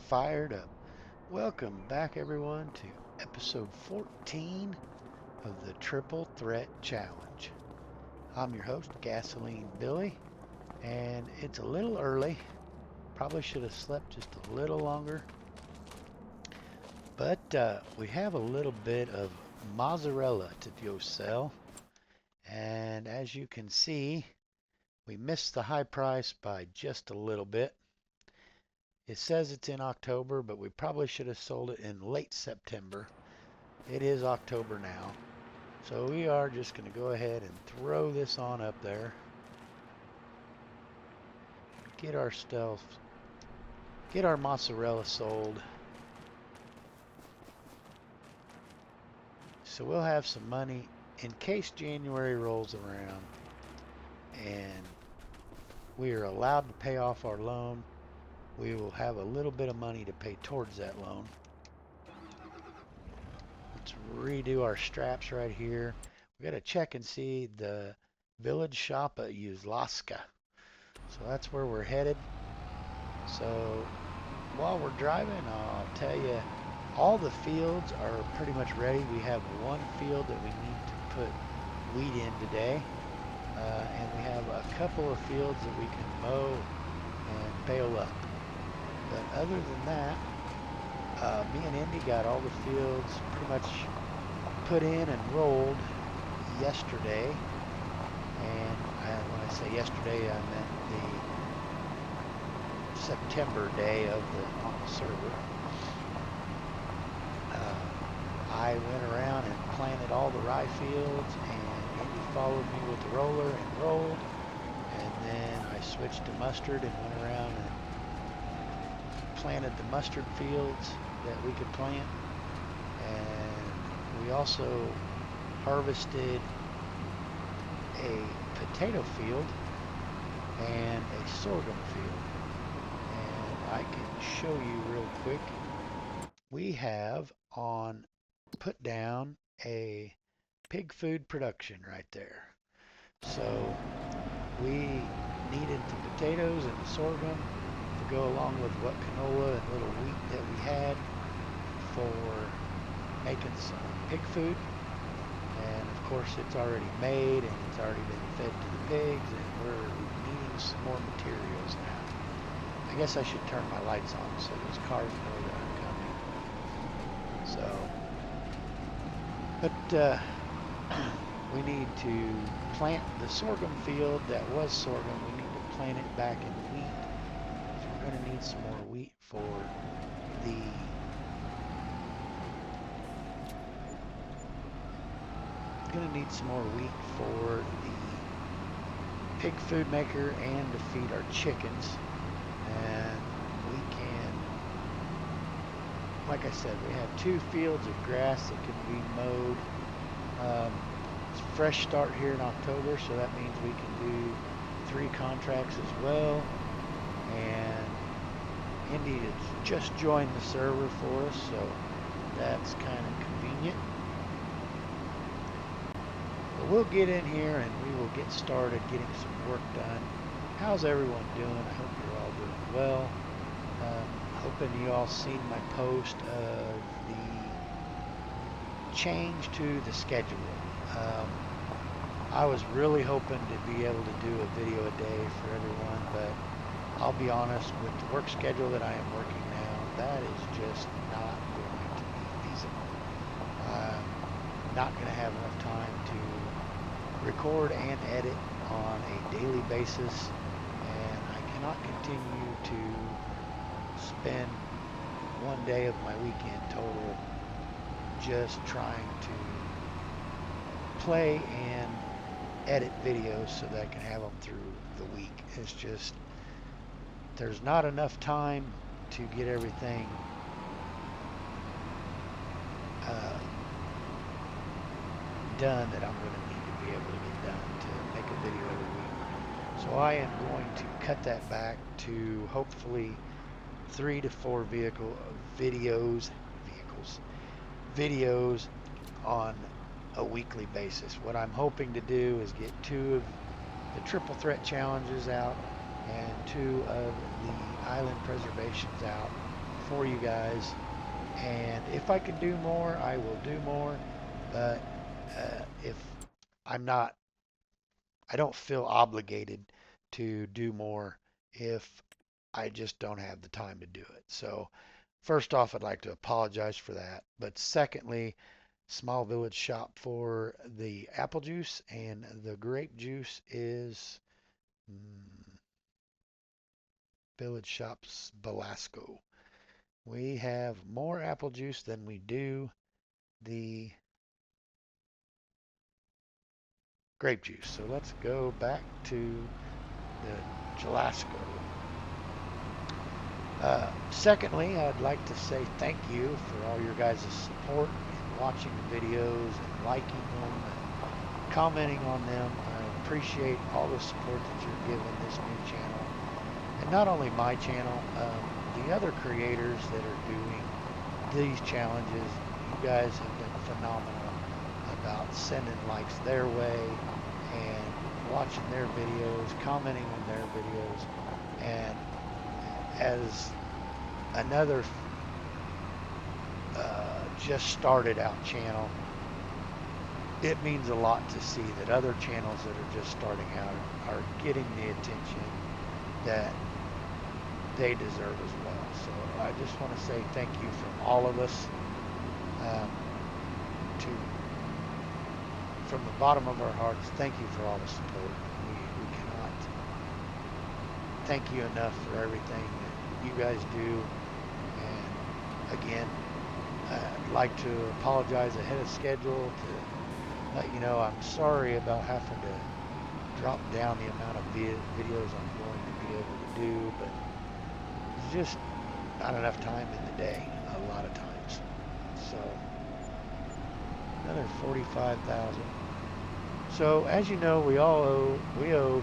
fired up. Welcome back, everyone, to episode 14 of the Triple Threat Challenge. I'm your host, Gasoline Billy, and it's a little early. Probably should have slept just a little longer, but we have a little bit of mozzarella to go sell, and as you can see, we missed the high price by just a little bit. It says it's in October, but we probably should have sold it in late September. It is October now. So we are just going to go ahead and throw this on up there. Get our stuff, get our mozzarella sold. So we'll have some money in case January rolls around and we are allowed to pay off our loan. We will have a little bit of money to pay towards that loan. Let's redo our straps right here. We got to check and see the village shop at Uzlaska. So that's where we're headed. So while we're driving, I'll tell you, all the fields are pretty much ready. We have one field that we need to put wheat in today. And we have a couple of fields that we can mow and bale up. But other than that, me and Indy got all the fields pretty much put in and rolled yesterday. And when I say yesterday, I meant the September day on the server. I went around and planted all the rye fields, and Indy followed me with the roller and rolled. And then I switched to mustard and went around and planted the mustard fields that we could plant. And we also harvested a potato field and a sorghum field. And I can show you real quick. We have put down a pig food production right there. So we needed the potatoes and the sorghum to go along with what canola and little wheat that we had for making some pig food. And of course it's already made and it's already been fed to the pigs, and we're needing some more materials now. I guess I should turn my lights on so those cars know that I'm coming. So, but we need to plant the sorghum field that was sorghum. We need to plant it back in wheat. So we're going to need some more wheat for the pig food maker and to feed our chickens. And we can, like I said, we have 2 fields of grass that can be mowed. It's a fresh start here in October, so that means we can do 3 contracts as well. And Indy has just joined the server for us, so that's kind of convenient. But we'll get in here and we will get started getting some work done. How's everyone doing? I hope you're all doing well. Hoping you all seen my post of the change to the schedule. I was really hoping to be able to do a video a day for everyone, but I'll be honest, with the work schedule that I am working now, that is just not going to be feasible. I'm not going to have enough time to record and edit on a daily basis, and I cannot continue to spend one day of my weekend total just trying to play and edit videos so that I can have them through the week. It's just, there's not enough time to get everything done that I'm going to need to be able to get done to make a video every week. So I am going to cut that back to hopefully 3 to 4 videos on a weekly basis. What I'm hoping to do is get 2 of the triple threat challenges out and 2 of the island preservations out for you guys. And if I can do more, I will do more. But if I'm not, I don't feel obligated to do more if I just don't have the time to do it. So, first off, I'd like to apologize for that. But secondly, small village shop for the apple juice, and the grape juice is village shops Belasco. We have more apple juice than we do the grape juice. So let's go back to the Jalasco. Secondly, I'd like to say thank you for all your guys' support in watching the videos and liking them and commenting on them. I appreciate all the support that you're giving this new channel. And not only my channel, the other creators that are doing these challenges, you guys have been phenomenal about sending likes their way and watching their videos, commenting on their videos. And as another just started out channel, it means a lot to see that other channels that are just starting out are getting the attention that they deserve as well. So I just want to say thank you from all of us, to from the bottom of our hearts. Thank you for all the support. We cannot thank you enough for everything that you guys do. And again, I'd like to apologize ahead of schedule to let you know I'm sorry about having to drop down the amount of videos I'm going to be able to do, but it's just not enough time in the day a lot of times. So another 45,000. So as you know, we owe $750,000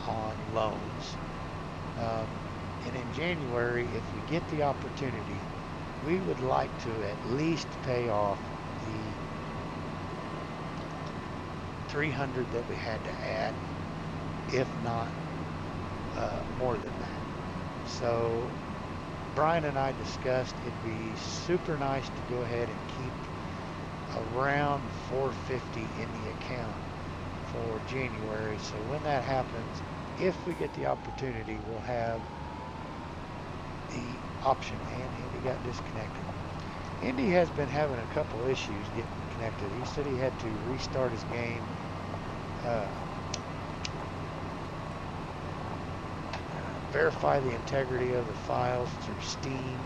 on loans. And in January, if we get the opportunity, we would like to at least pay off the 300 that we had to add, if not more than that. So Brian and I discussed it'd be super nice to go ahead and keep around 450 in the account for January. So when that happens, if we get the opportunity, we'll have the option. And Andy got disconnected. Andy has been having a couple issues getting connected. He said he had to restart his game. Verify the integrity of the files through Steam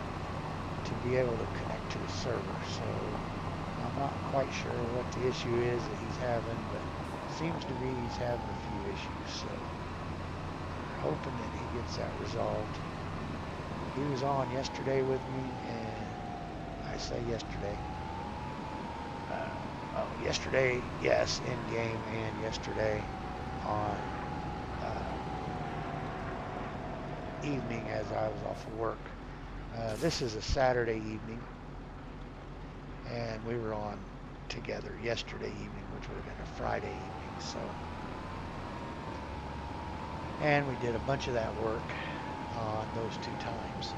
to be able to connect to the server. So I'm not quite sure what the issue is that he's having, but it seems to be he's having a few issues. So we're hoping that he gets that resolved. He was on yesterday with me, and I say yesterday. Yesterday, yes, in game, and yesterday on evening as I was off of work. This is a Saturday evening, and we were on together yesterday evening, which would have been a Friday evening. So, and we did a bunch of that work on those two times.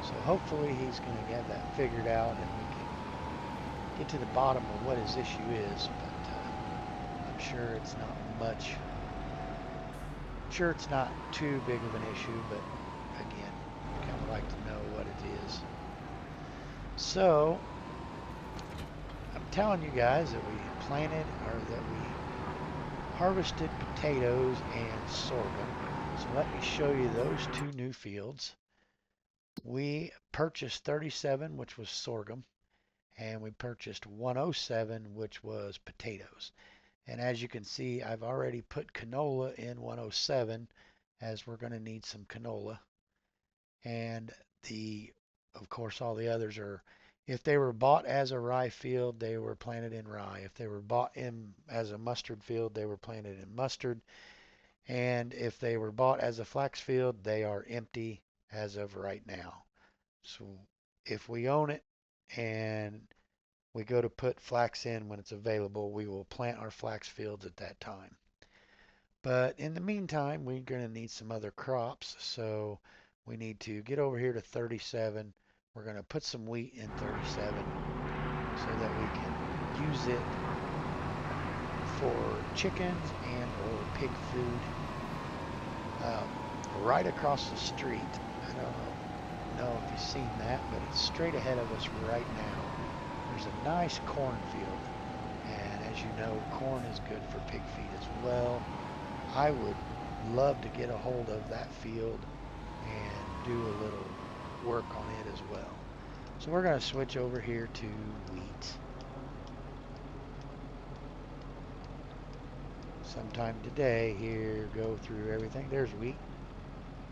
So hopefully he's going to get that figured out, and we can get to the bottom of what his issue is. But I'm sure it's not much. Sure, it's not too big of an issue, but again, I kind of like to know what it is. So I'm telling you guys that we planted, or that we harvested potatoes and sorghum. So let me show you those two new fields. We purchased 37, which was sorghum, and we purchased 107, which was potatoes. And as you can see, I've already put canola in 107, as we're going to need some canola. And of course, all the others are, if they were bought as a rye field, they were planted in rye. If they were bought in as a mustard field, they were planted in mustard. And if they were bought as a flax field, they are empty as of right now. So if we own it and we go to put flax in when it's available, we will plant our flax fields at that time. But in the meantime, we're going to need some other crops. So we need to get over here to 37. We're going to put some wheat in 37 so that we can use it for chickens and or pig food. Right across the street, I don't know if you've seen that, but it's straight ahead of us right now. There's a nice cornfield, and as you know, corn is good for pig feed as well. I would love to get a hold of that field and do a little work on it as well. So we're going to switch over here to wheat. Sometime today, here, go through everything. There's wheat.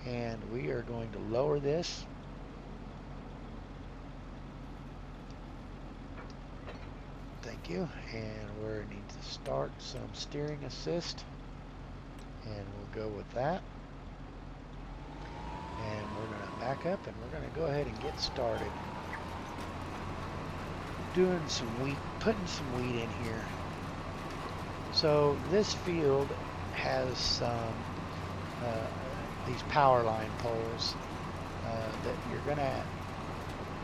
And we are going to lower this. Thank you. And we're going to need to start some steering assist. And we'll go with that. And we're going to back up and we're going to go ahead and get started doing some wheat, putting some wheat in here. So this field has some these power line poles that you're gonna,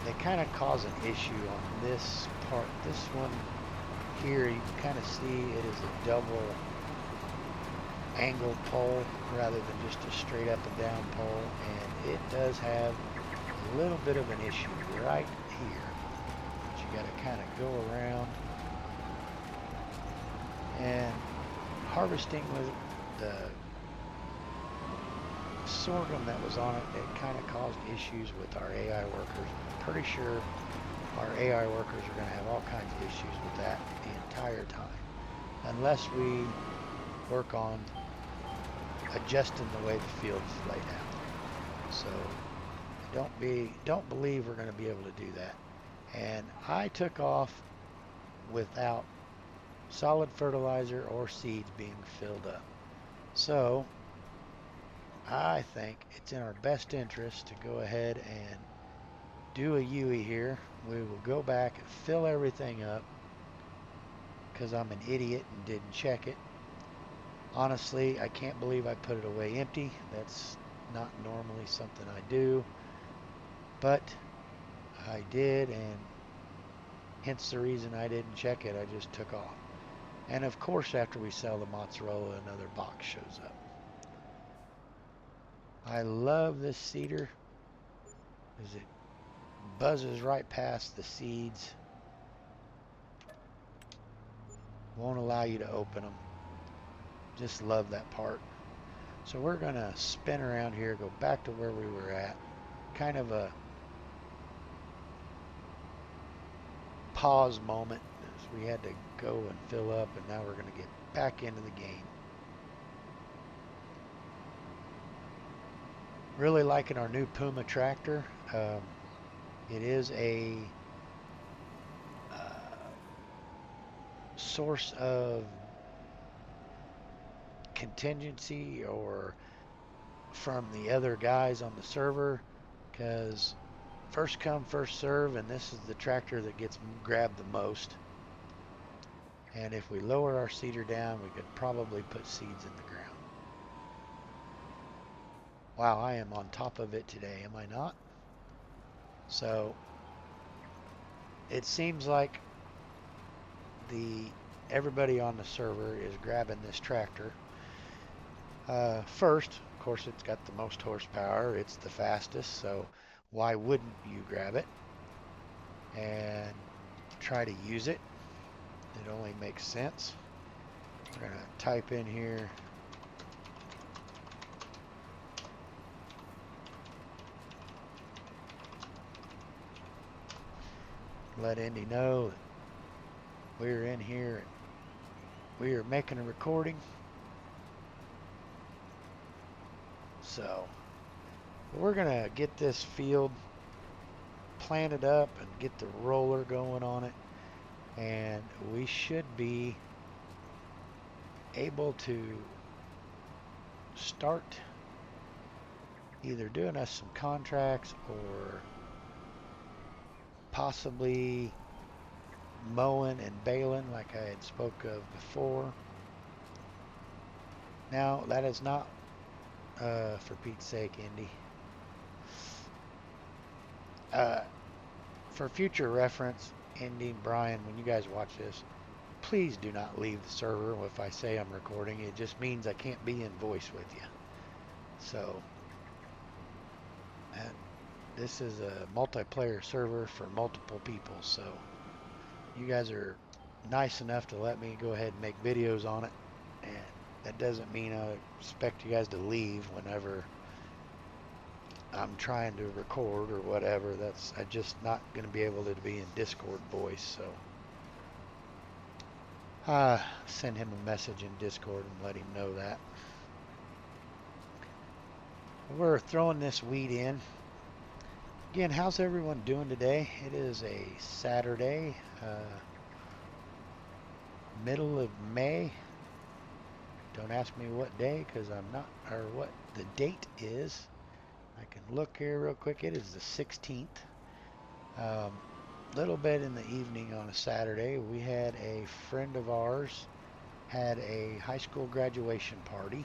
they kind of cause an issue on this part. This one here, you can kind of see it is a double angled pole rather than just a straight up and down pole, and it does have a little bit of an issue right here. But you got to kind of go around, and harvesting with the sorghum that was on it, it kind of caused issues with our AI workers. I'm pretty sure our AI workers are going to have all kinds of issues with that the entire time, unless we work on adjusting the way the field is laid out. So don't believe we're going to be able to do that. And I took off without solid fertilizer or seeds being filled up. So I think it's in our best interest to go ahead and do a UE here. We will go back and fill everything up because I'm an idiot and didn't check it. Honestly, I can't believe I put it away empty. That's not normally something I do, but I did, and hence the reason I didn't check it. I just took off. And of course, after we sell the mozzarella, another box shows up. I love this seeder because it buzzes right past the seeds. Won't allow you to open them. Just love that part. So we're going to spin around here, go back to where we were at. Kind of a pause moment as we had to go and fill up, and now we're going to get back into the game. Really liking our new Puma tractor. It is a source of contingency or from the other guys on the server, because first come first serve, and this is the tractor that gets grabbed the most. And if we lower our seeder down, we could probably put seeds in the ground. Wow, I am on top of it today, am I not? So it seems like everybody on the server is grabbing this tractor. First, of course, it's got the most horsepower. It's the fastest, so why wouldn't you grab it and try to use it? It only makes sense. We're going to type in here let Indy know that we're in here and we are making a recording. So we're going to get this field planted up and get the roller going on it, and we should be able to start either doing us some contracts or possibly mowing and baling like I had spoke of before. Now, that is not, for Pete's sake, Indy. Uh, for future reference, Indy and Brian, when you guys watch this, please do not leave the server if I say I'm recording. It just means I can't be in voice with you. So, uh, this is a multiplayer server for multiple people. So, you guys are nice enough to let me go ahead and make videos on it. And that doesn't mean I expect you guys to leave whenever I'm trying to record or whatever. I'm just not going to be able to be in Discord voice. So, send him a message in Discord and let him know that. We're throwing this weed in. Again, how's everyone doing today? It is a Saturday, middle of May. Don't ask me what day because I'm not, or what the date is. I can look here real quick. It is the 16th. Little bit in the evening on a Saturday, we had a friend of ours had a high school graduation party.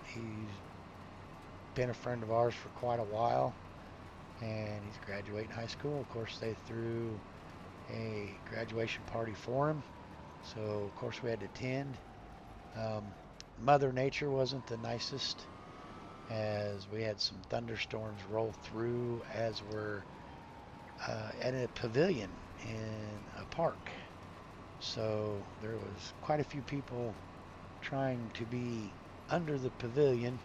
He's been a friend of ours for quite a while, and he's graduating high school. Of course, they threw a graduation party for him, so of course we had to attend. Um, Mother Nature wasn't the nicest, as we had some thunderstorms roll through as we're at a pavilion in a park. So there was quite a few people trying to be under the pavilion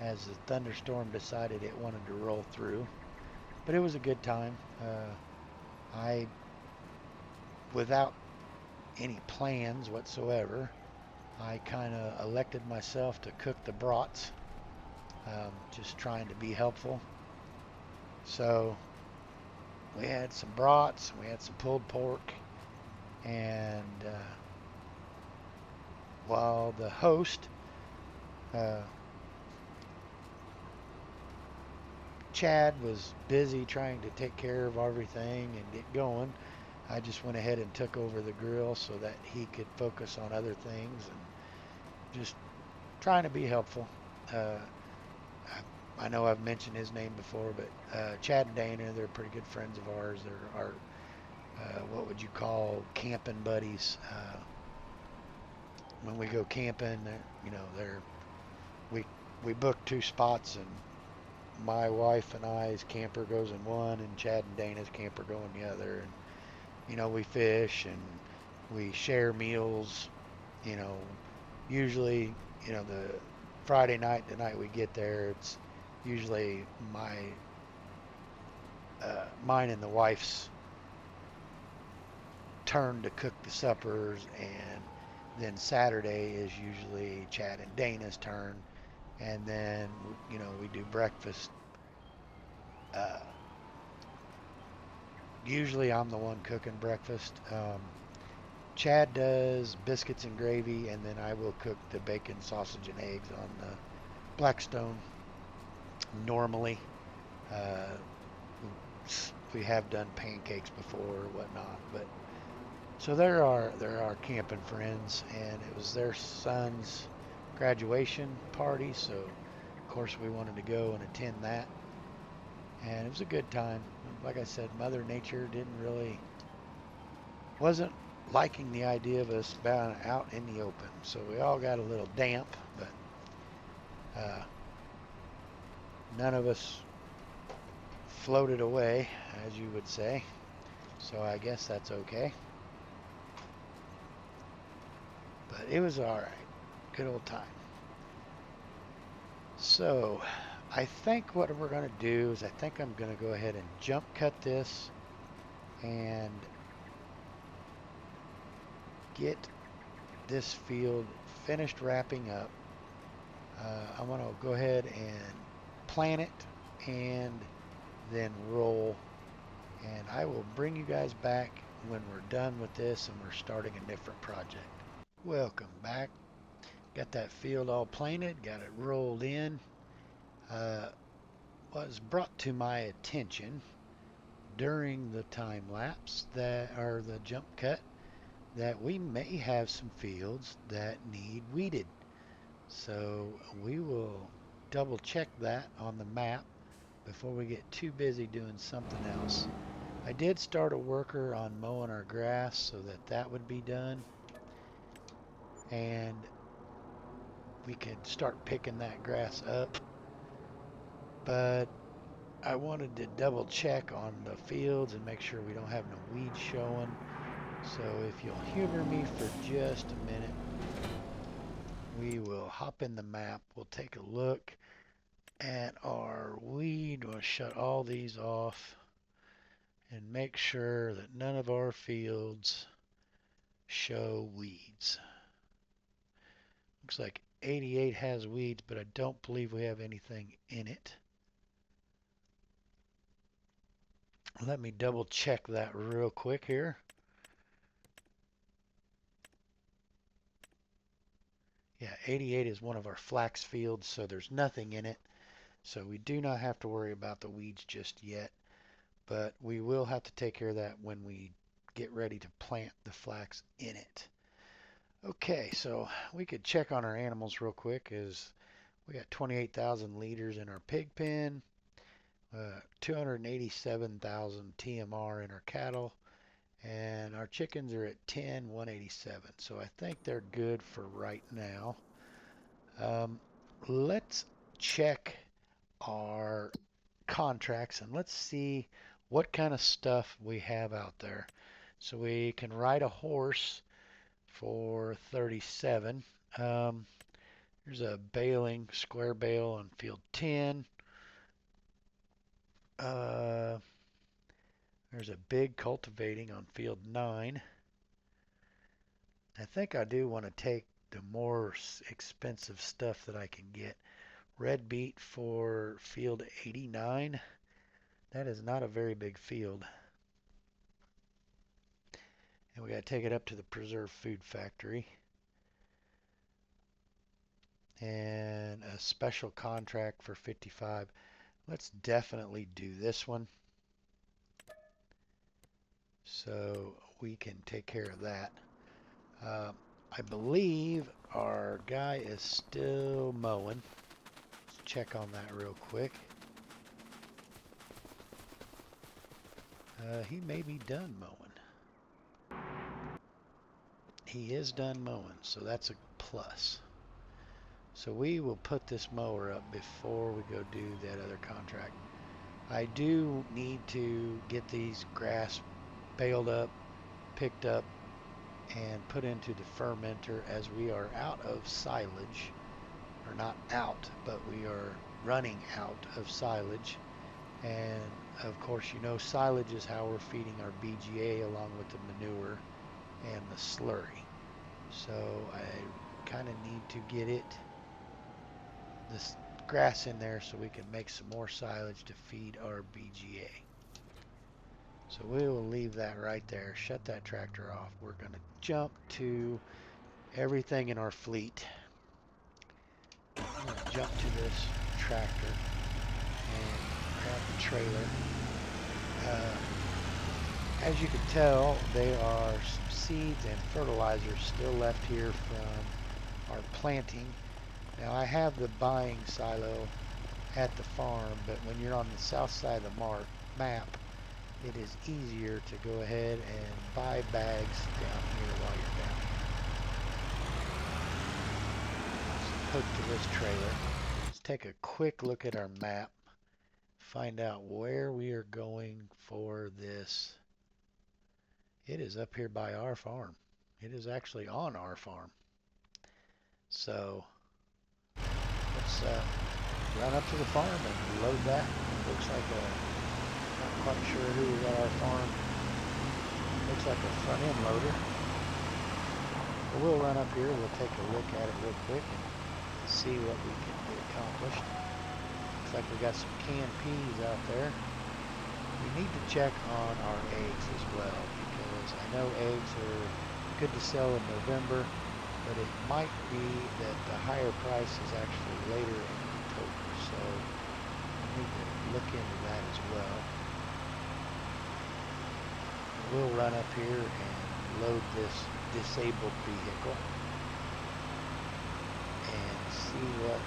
as the thunderstorm decided it wanted to roll through. But it was a good time. I, without any plans whatsoever, I kind of elected myself to cook the brats, just trying to be helpful. So we had some brats, we had some pulled pork, and while the host, uh, Chad, was busy trying to take care of everything and get going, I just went ahead and took over the grill so that he could focus on other things and just trying to be helpful. Uh, I know I've mentioned his name before, but Chad and Dana, they're pretty good friends of ours. They're our, what would you call, camping buddies. When we go camping, they're we we book two spots, and my wife and I's camper goes in one, and Chad and Dana's camper go in the other. And we fish and we share meals. You know, usually, the Friday night, the night we get there, it's usually mine and the wife's turn to cook the suppers, and then Saturday is usually Chad and Dana's turn, and then we do breakfast. Uh, Usually I'm the one cooking breakfast. Chad does biscuits and gravy, and then I will cook the bacon, sausage, and eggs on the Blackstone normally. Uh, we have done pancakes before or whatnot, but so there are camping friends, and it was their son's graduation party, so of course we wanted to go and attend that, and it was a good time. Like I said, Mother Nature wasn't liking the idea of us being out in the open, so we all got a little damp, but uh, none of us floated away, as you would say, so I guess that's okay. But it was all right. Good old time. So I think what we're going to do is I think I'm going to go ahead and jump cut this and get this field finished wrapping up. I'm going to go ahead and plant it and then roll. And I will bring you guys back when we're done with this and we're starting a different project. Welcome back. Got that field all planted, got it rolled in. Was brought to my attention during the time lapse or the jump cut that we may have some fields that need weeded. So we will double check that on the map before we get too busy doing something else. I did start a worker on mowing our grass so that that would be done, and we could start picking that grass up. But I wanted to double check on the fields and make sure we don't have no weeds showing. So if you'll humor me for just a minute, we will hop in the map. We'll take a look at our weed. We'll shut all these off and make sure that none of our fields show weeds. Looks like 88 has weeds, but I don't believe we have anything in it. Let me double check that real quick here. Yeah, 88 is one of our flax fields, so there's nothing in it. So we do not have to worry about the weeds just yet, but we will have to take care of that when we get ready to plant the flax in it. Okay, so we could check on our animals real quick. Is we got 28,000 liters in our pig pen, 287,000 TMR in our cattle, and our chickens are at 10,187. So I think they're good for right now. Let's check our contracts and let's see what kind of stuff we have out there. So we can ride a horse for 37. There's a baling, square bale on field 10. There's a big cultivating on field 9. I think I do want to take the more expensive stuff that I can get. Red beet for field 89. That is not a very big field. And we got to take it up to the preserved food factory. And a special contract for 55. Let's definitely do this one, so we can take care of that. I believe our guy is still mowing. Let's check on that real quick. He may be done mowing. He is done mowing, so that's a plus. So we will put this mower up before we go do that other contract. I do need to get these grass baled up, picked up, and put into the fermenter as we are out of silage. Or not out, but we are running out of silage. And of course, you know, silage is how we're feeding our BGA along with the manure and the slurry. So I kind of need to get this grass in there so we can make some more silage to feed our BGA. So we will leave that right there. Shut that tractor off. We're going to jump to everything in our fleet. I'm going to jump to this tractor and grab the trailer. As you can tell, there are some seeds and fertilizers still left here from our planting. Now I have the buying silo at the farm, but when you're on the south side of the map, it is easier to go ahead and buy bags down here while you're down here. Let's hook to this trailer. Let's take a quick look at our map, find out where we are going for this. It is up here by our farm. It is actually on our farm. So let's run up to the farm and load that. It looks like not quite sure who was at our farm. Looks like a front end loader. But we'll run up here. We'll take a look at it real quick and see what we can get accomplished. Looks like we got some canned peas out there. We need to check on our eggs as well, because I know eggs are good to sell in November, but it might be that the higher price is actually later in October. So we need to look into that as well. We'll run up here and load this disabled vehicle and see what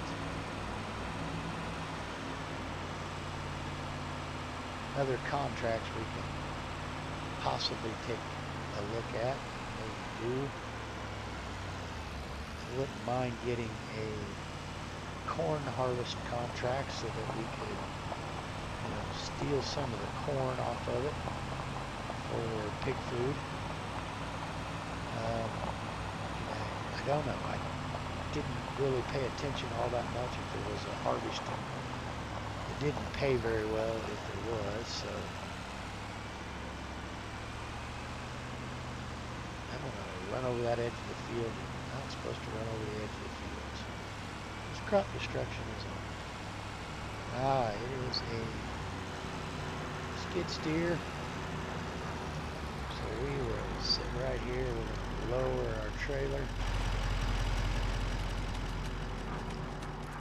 other contracts we can possibly take a look at. Maybe do. I wouldn't mind getting a corn harvest contract so that we could, steal some of the corn off of it for pig food. I don't know. I didn't really pay attention all that much if there was a harvesting. It didn't pay very well if there was, so I'm going to run over that edge of the field. I'm not supposed to run over the edge of the field. So this crop destruction is on. It is a skid steer. So we will sit right here. We're going to lower our trailer.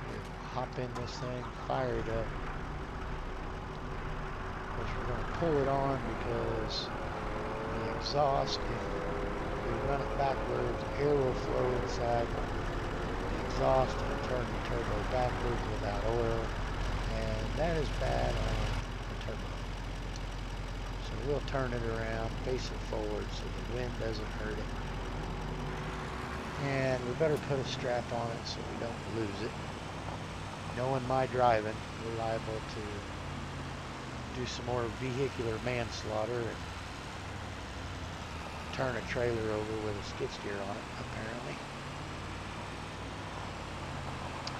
We'll hop in this thing, fire it up. Of course, we're going to pull it on because the exhaust, if we run it backwards, air will flow inside the exhaust and turn the turbo backwards without oil, and that is bad on the turbo. So we'll turn it around, face it forward so the wind doesn't hurt it. And we better put a strap on it so we don't lose it. Knowing my driving, we're liable to do some more vehicular manslaughter and turn a trailer over with a skid steer on it, apparently.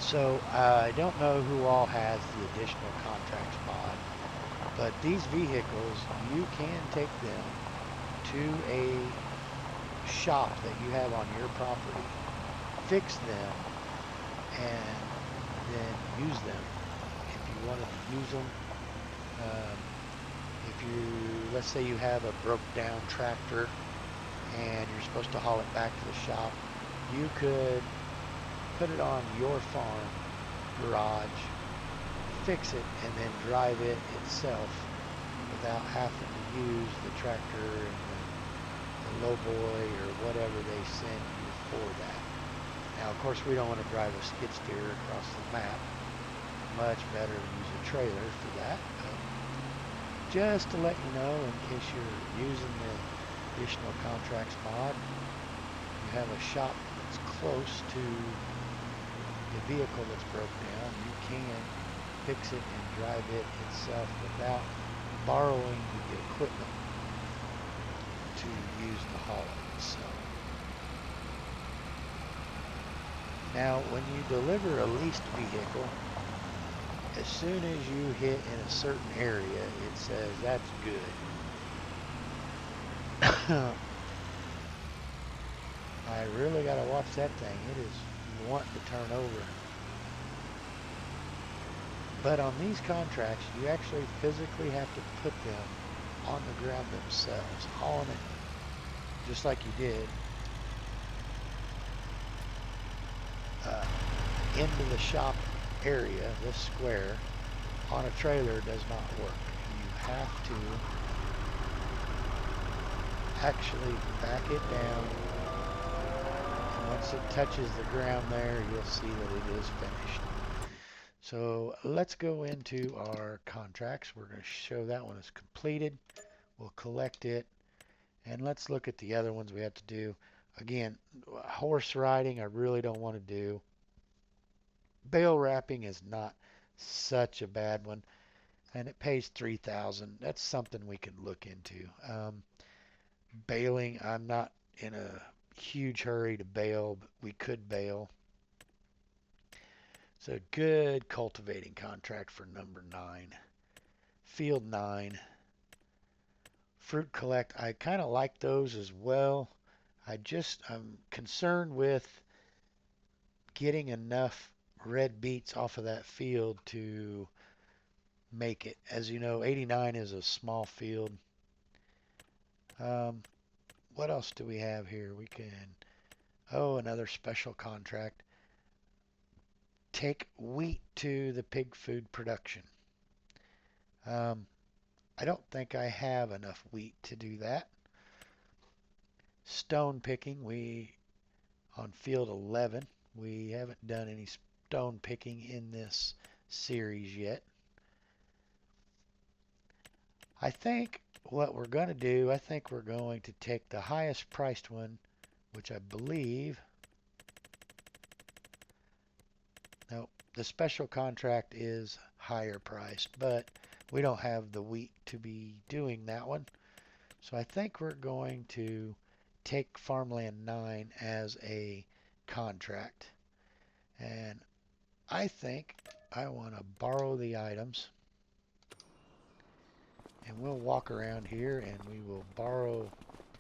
So I don't know who all has the additional contracts mod, but these vehicles, you can take them to a shop that you have on your property, fix them, and then use them. If you wanted to use them, let's say you have a broke down tractor and you're supposed to haul it back to the shop, you could put it on your farm garage, fix it, and then drive it itself without having to use the tractor and the lowboy or whatever they send you for that. Now, of course, we don't want to drive a skid steer across the map. Much better to use a trailer for that. Just to let you know, in case you're using the additional contracts mod, you have a shop that's close to the vehicle that's broke down, you can fix it and drive it itself without borrowing the equipment to use to haul it. So now, when you deliver a leased vehicle, as soon as you hit in a certain area, it says that's good. I really got to watch that thing. It is wanting to turn over. But on these contracts, you actually physically have to put them on the ground themselves, hauling it just like you did into the shop area, this square, on a trailer does not work. You have to actually back it down, and once it touches the ground there, you'll see that it is finished. So let's go into our contracts. We're going to show that one is completed. We'll collect it, and let's look at the other ones we have to do. Again, horse riding I really don't want to do. Bale wrapping is not such a bad one, and it pays $3,000. That's something we could look into. Baling, I'm not in a huge hurry to bale, but we could bale. So good cultivating contract for number 9. Field 9. Fruit collect, I kind of like those as well. I'm concerned with getting enough red beets off of that field to make it. As you know, 89 is a small field. What else do we have here? We can, another special contract. Take wheat to the pig food production. I don't think I have enough wheat to do that. Stone picking, on field 11, we haven't done any stone picking in this series yet. I think what we're going to do, I think we're going to take the highest priced one, which I believe, no, the special contract is higher priced, but we don't have the wheat to be doing that one. So I think we're going to take Farmland 9 as a contract. And I think I want to borrow the items. And we'll walk around here and we will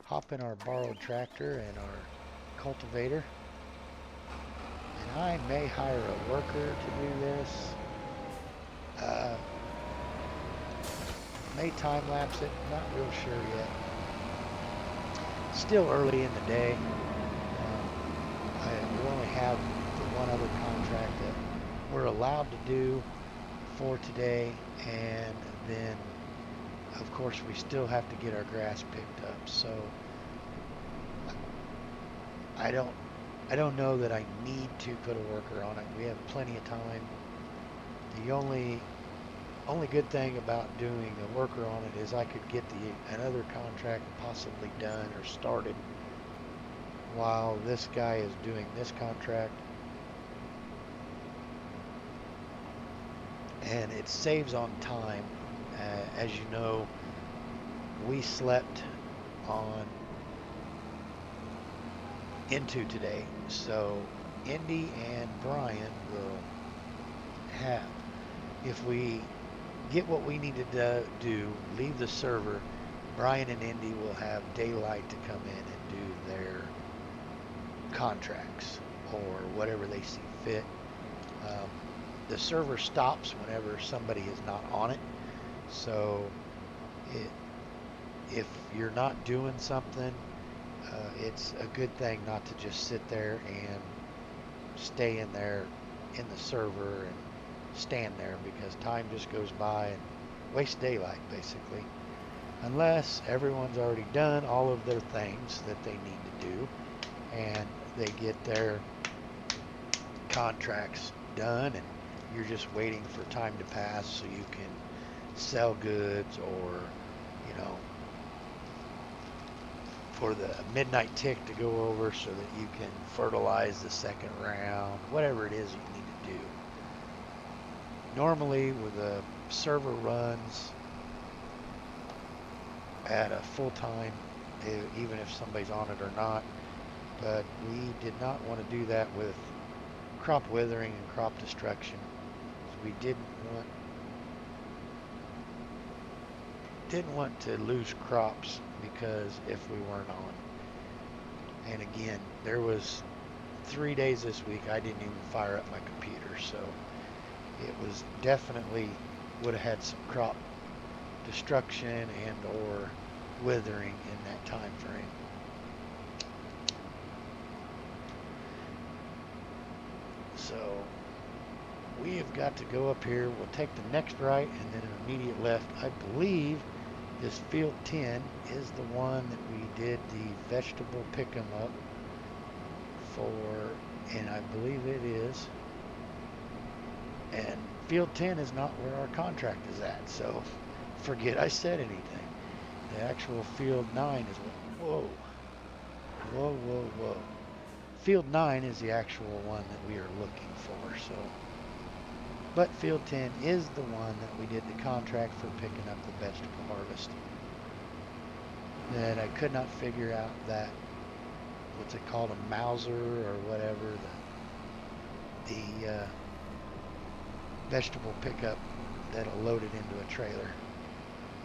hop in our borrowed tractor and our cultivator. And I may hire a worker to do this. May time lapse it, not real sure yet. Still early in the day. We only have the one other contract that we're allowed to do for today, and then of course we still have to get our grass picked up. So I don't know that I need to put a worker on it. We have plenty of time. The only good thing about doing a worker on it is I could get another contract possibly done or started while this guy is doing this contract. And it saves on time. As you know, we slept on into today, so Indy and Brian will have, if we get what we needed to do, leave the server, Brian and Indy will have daylight to come in and do their contracts or whatever they see fit. The server stops whenever somebody is not on it, so if you're not doing something, it's a good thing not to just sit there and stay in there in the server and stand there, because time just goes by and wastes daylight basically, unless everyone's already done all of their things that they need to do and they get their contracts done and you're just waiting for time to pass so you can sell goods, or for the midnight tick to go over so that you can fertilize the second round, whatever it is you need to do. Normally with a server runs at a full time, even if somebody's on it or not, but we did not want to do that with crop withering and crop destruction. So we didn't want to lose crops because if we weren't on. And again, there was 3 days this week I didn't even fire up my computer, so it was definitely would have had some crop destruction and or withering in that time frame. So we have got to go up here. We'll take the next right and then an immediate left. I believe this field 10 is the one that we did the vegetable pick 'em up for, and I believe it is. And field 10 is not where our contract is at, so forget I said anything. The actual field 9 is, whoa. Field 9 is the actual one that we are looking for, so. But field 10 is the one that we did the contract for picking up the vegetable harvest. That I could not figure out that, what's it called, a Mauser or whatever, the vegetable pickup that'll load it into a trailer.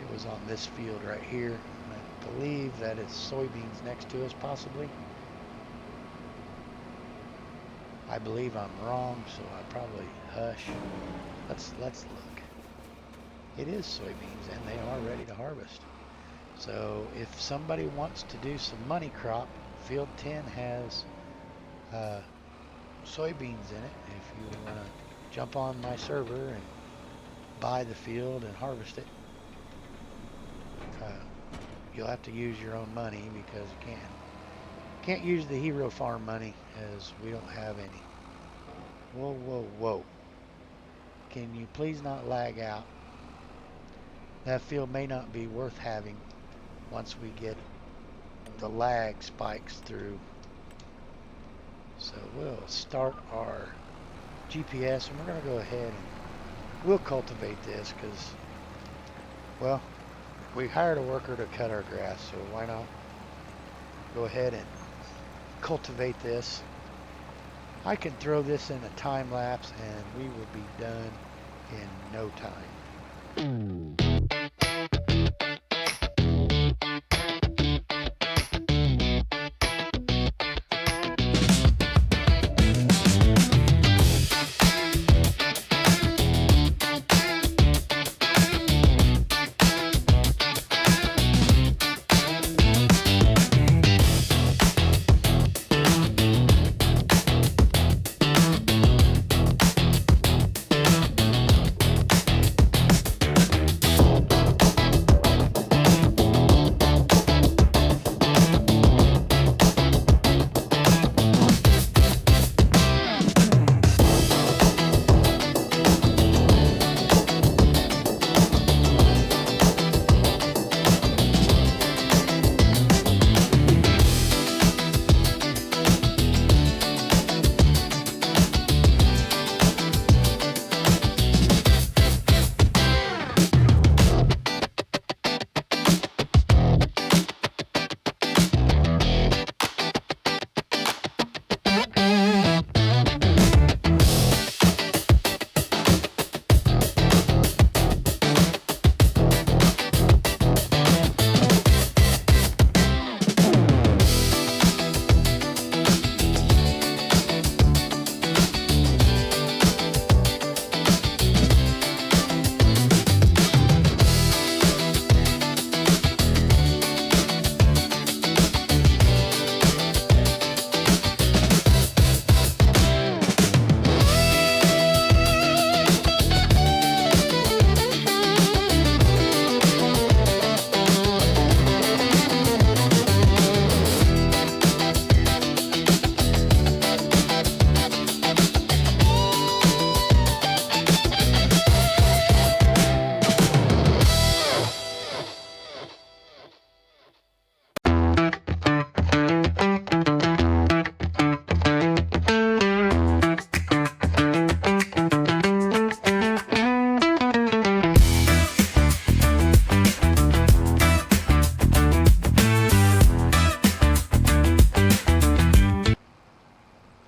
It was on this field right here, and I believe that it's soybeans next to us possibly. I believe I'm wrong, so I probably hush. Let's look. It is soybeans, and they are ready to harvest. So if somebody wants to do some money crop, field 10 has soybeans in it. If you want to jump on my server and buy the field and harvest it, you'll have to use your own money, because you can't use the Hero Farm money, as we don't have any. Whoa, whoa, whoa. Can you please not lag out? That field may not be worth having once we get the lag spikes through. So we'll start our GPS and we're going to go ahead and we'll cultivate this because, well, we hired a worker to cut our grass, so why not go ahead and cultivate this. I can throw this in a time lapse and we will be done in no time.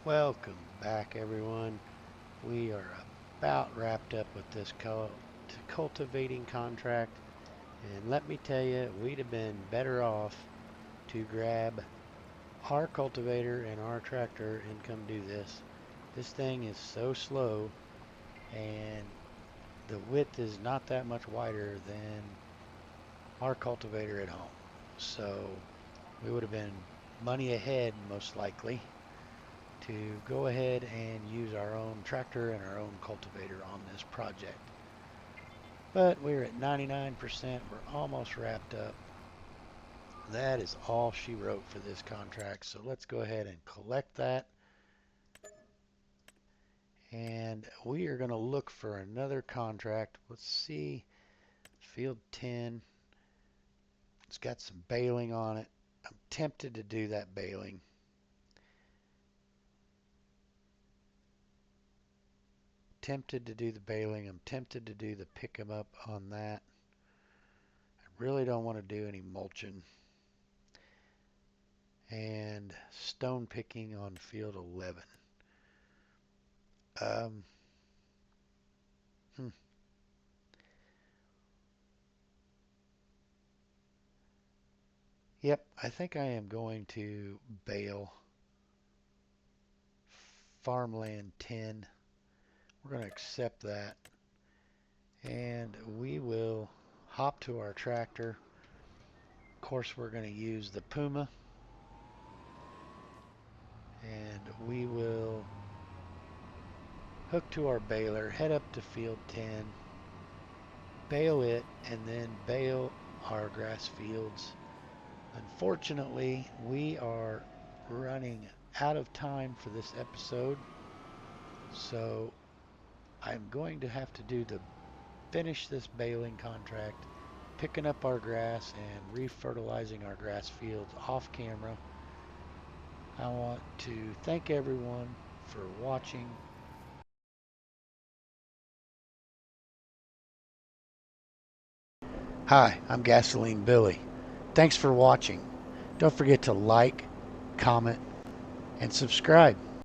Welcome back, everyone. We are about wrapped up with this cultivating contract, and let me tell you, we'd have been better off to grab our cultivator and our tractor and come do this. This thing is so slow, and the width is not that much wider than our cultivator at home. So we would have been money ahead, most likely, to go ahead and use our own tractor and our own cultivator on this project. But we're at 99%. We're almost wrapped up. That is all she wrote for this contract. So let's go ahead and collect that. And we are going to look for another contract. Let's see. Field 10. It's got some baling on it. I'm tempted to do that baling. Tempted to do the baling. I'm tempted to do the pick 'em up on that. I really don't want to do any mulching. And stone picking on field 11. Um, hmm. Yep, I think I am going to bale farmland 10. We're going to accept that. And we will hop to our tractor. Of course, we're going to use the Puma. And we will hook to our baler, head up to field 10, bale it, and then bale our grass fields. Unfortunately, we are running out of time for this episode. So I'm going to have to finish this baling contract, picking up our grass and refertilizing our grass fields off camera. I want to thank everyone for watching. Hi, I'm Gasoline Billy. Thanks for watching. Don't forget to like, comment, and subscribe.